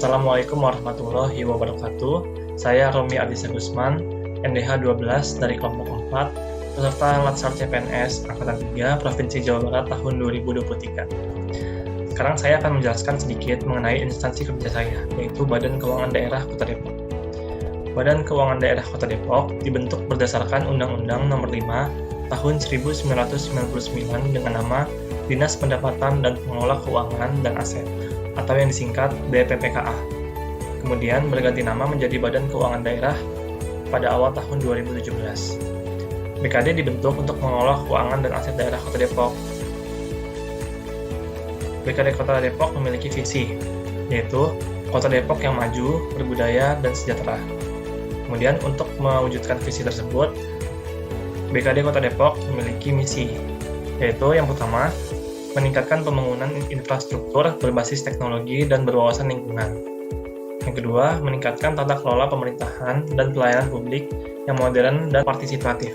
Assalamualaikum warahmatullahi wabarakatuh. Saya Romi Adisa Gusman, NDH 12 dari kelompok 4, peserta Latsar CPNS Angkatan 3 Provinsi Jawa Barat tahun 2023. Sekarang saya akan menjelaskan sedikit mengenai instansi kerja saya, yaitu Badan Keuangan Daerah Kota Depok. Badan Keuangan Daerah Kota Depok dibentuk berdasarkan Undang-Undang Nomor 5 Tahun 1999 dengan nama Dinas Pendapatan dan Pengelola Keuangan dan Aset, atau yang disingkat BPPKA. Kemudian berganti nama menjadi Badan Keuangan Daerah pada awal tahun 2017. BKD dibentuk untuk mengelola keuangan dan aset daerah Kota Depok. BKD Kota Depok memiliki visi, yaitu Kota Depok yang maju, berbudaya, dan sejahtera. Kemudian untuk mewujudkan visi tersebut, BKD Kota Depok memiliki misi, yaitu yang pertama, meningkatkan pembangunan infrastruktur berbasis teknologi dan berwawasan lingkungan. Yang kedua, meningkatkan tata kelola pemerintahan dan pelayanan publik yang modern dan partisipatif.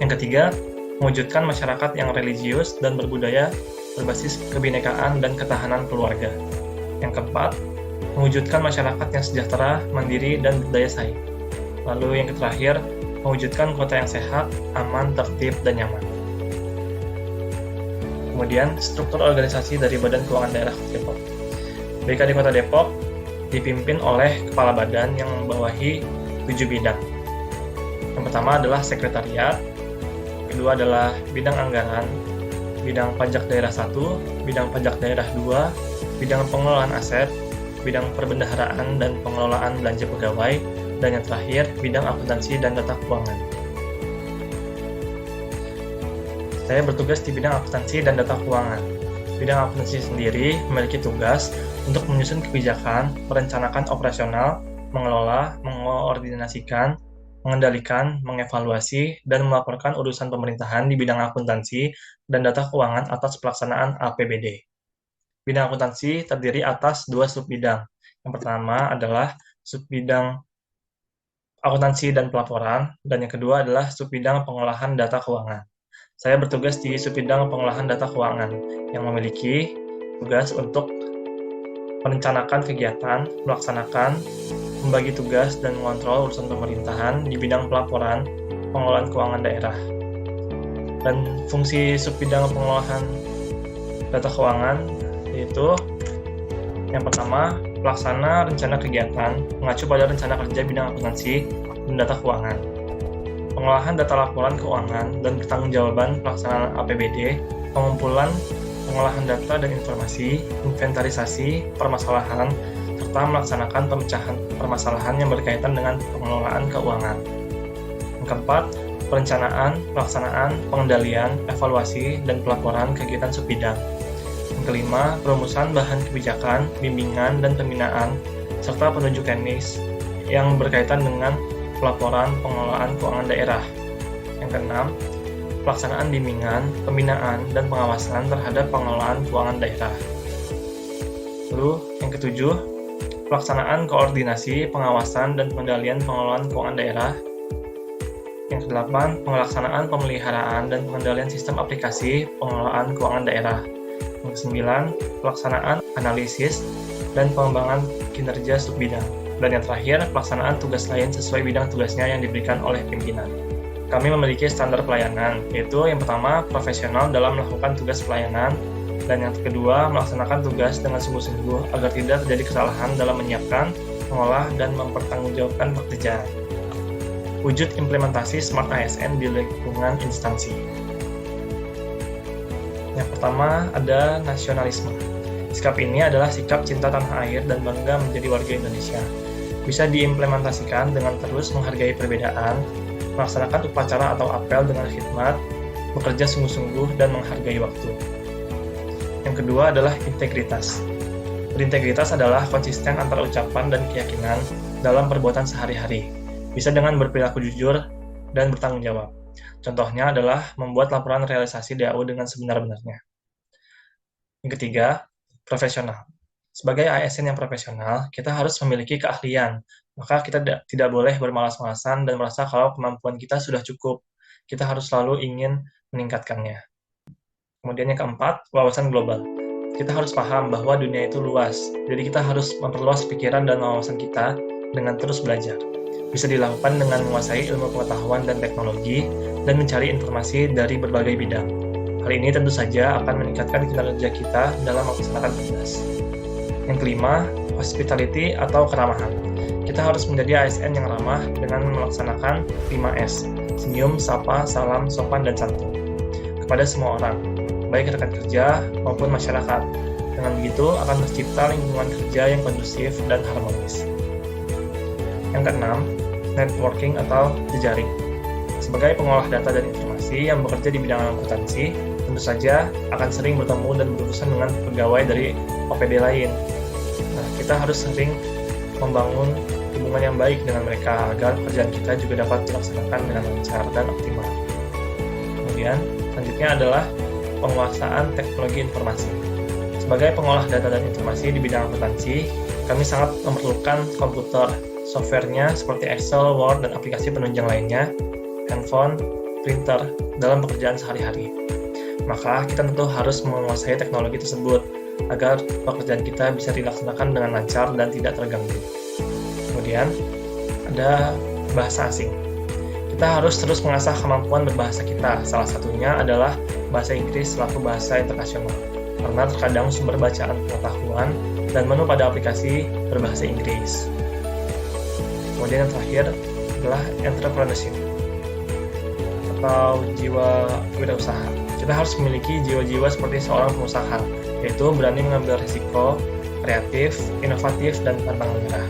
Yang ketiga, mewujudkan masyarakat yang religius dan berbudaya berbasis kebinekaan dan ketahanan keluarga. Yang keempat, mewujudkan masyarakat yang sejahtera, mandiri, dan berdaya saing. Lalu yang terakhir, mewujudkan kota yang sehat, aman, tertib, dan nyaman. Kemudian, struktur organisasi dari Badan Keuangan Daerah Kota Depok. BKD Kota Depok dipimpin oleh kepala badan yang membawahi 7 bidang. Yang pertama adalah sekretariat, kedua adalah bidang anggaran, bidang pajak daerah 1, bidang pajak daerah 2, bidang pengelolaan aset, bidang perbendaharaan dan pengelolaan belanja pegawai, dan yang terakhir, bidang akuntansi dan data keuangan. Saya bertugas di bidang akuntansi dan data keuangan. Bidang akuntansi sendiri memiliki tugas untuk menyusun kebijakan, merencanakan operasional, mengelola, mengoordinasikan, mengendalikan, mengevaluasi, dan melaporkan urusan pemerintahan di bidang akuntansi dan data keuangan atas pelaksanaan APBD. Bidang akuntansi terdiri atas 2 subbidang. Yang pertama adalah subbidang akuntansi dan pelaporan, dan yang kedua adalah subbidang pengolahan data keuangan. Saya bertugas di subbidang pengolahan data keuangan yang memiliki tugas untuk merencanakan kegiatan, melaksanakan, membagi tugas, dan mengontrol urusan pemerintahan di bidang pelaporan, pengelolaan keuangan daerah. Dan fungsi subbidang pengolahan data keuangan yaitu yang pertama, pelaksana rencana kegiatan mengacu pada rencana kerja bidang akuntansi dan data keuangan. Pengolahan data laporan keuangan dan pertanggungjawaban pelaksanaan APBD, pengumpulan, pengolahan data dan informasi, inventarisasi permasalahan, serta melaksanakan pemecahan permasalahan yang berkaitan dengan pengelolaan keuangan. Yang keempat, perencanaan, pelaksanaan, pengendalian, evaluasi, dan pelaporan kegiatan subbidang. Yang kelima, perumusan bahan kebijakan, bimbingan, dan pembinaan, serta petunjuk teknis yang berkaitan dengan pelaporan pengelolaan keuangan daerah. Yang keenam, pelaksanaan bimbingan, pembinaan, dan pengawasan terhadap pengelolaan keuangan daerah. Lalu, yang ketujuh, pelaksanaan koordinasi, pengawasan, dan pengendalian pengelolaan keuangan daerah. Yang kedelapan, pelaksanaan pemeliharaan dan pengendalian sistem aplikasi pengelolaan keuangan daerah. Yang kesembilan, pelaksanaan analisis dan pengembangan kinerja subbidang. Dan yang terakhir, pelaksanaan tugas lain sesuai bidang tugasnya yang diberikan oleh pimpinan. Kami memiliki standar pelayanan, yaitu yang pertama, profesional dalam melakukan tugas pelayanan, dan yang kedua, melaksanakan tugas dengan sungguh-sungguh agar tidak terjadi kesalahan dalam menyiapkan, mengolah, dan mempertanggungjawabkan pekerjaan. Wujud implementasi Smart ASN di lingkungan instansi. Yang pertama, ada nasionalisme. Sikap ini adalah sikap cinta tanah air dan bangga menjadi warga Indonesia. Bisa diimplementasikan dengan terus menghargai perbedaan, melaksanakan upacara atau apel dengan khidmat, bekerja sungguh-sungguh, dan menghargai waktu. Yang kedua adalah integritas. Berintegritas adalah konsisten antara ucapan dan keyakinan dalam perbuatan sehari-hari. Bisa dengan berperilaku jujur dan bertanggung jawab. Contohnya adalah membuat laporan realisasi DAU dengan sebenar-benarnya. Yang ketiga, profesional. Sebagai ASN yang profesional, kita harus memiliki keahlian. Maka kita tidak boleh bermalas-malasan dan merasa kalau kemampuan kita sudah cukup. Kita harus selalu ingin meningkatkannya. Kemudian yang keempat, wawasan global. kita harus paham bahwa dunia itu luas, jadi kita harus memperluas pikiran dan wawasan kita dengan terus belajar. Bisa dilakukan dengan menguasai ilmu pengetahuan dan teknologi dan mencari informasi dari berbagai bidang. Hal ini tentu saja akan meningkatkan kinerja kita dalam melaksanakan tugas. Yang kelima, hospitality atau keramahan. Kita harus menjadi ASN yang ramah dengan melaksanakan 5S, senyum, sapa, salam, sopan, dan santun, kepada semua orang, baik rekan kerja maupun masyarakat. Dengan begitu akan tercipta lingkungan kerja yang kondusif dan harmonis. Yang keenam, networking atau jejaring. Sebagai pengolah data dan informasi yang bekerja di bidang akuntansi, tentu saja akan sering bertemu dan berurusan dengan pegawai dari OPD lain. Nah, kita harus sering membangun hubungan yang baik dengan mereka agar pekerjaan kita juga dapat dilaksanakan dengan lancar dan optimal. Kemudian, selanjutnya adalah penguasaan teknologi informasi. Sebagai pengolah data dan informasi di bidang akuntansi, kami sangat memerlukan komputer, softwarenya seperti Excel, Word, dan aplikasi penunjang lainnya, handphone, printer, dalam pekerjaan sehari-hari. Maka kita tentu harus menguasai teknologi tersebut agar pekerjaan kita bisa dilaksanakan dengan lancar dan tidak terganggu. Kemudian, ada bahasa asing. Kita harus terus mengasah kemampuan berbahasa kita. Salah satunya adalah bahasa Inggris selaku bahasa internasional, karena terkadang sumber bacaan pengetahuan dan menu pada aplikasi berbahasa Inggris. Kemudian yang terakhir adalah entrepreneurship atau jiwa wirausaha. Kita harus memiliki jiwa-jiwa seperti seorang pengusaha, yaitu berani mengambil risiko, kreatif, inovatif, dan pantang menyerah.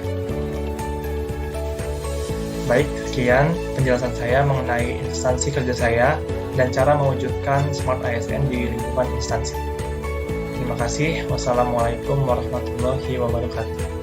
Baik, sekian penjelasan saya mengenai instansi kerja saya dan cara mewujudkan Smart ASN di lingkungan instansi. Terima kasih. Wassalamualaikum warahmatullahi wabarakatuh.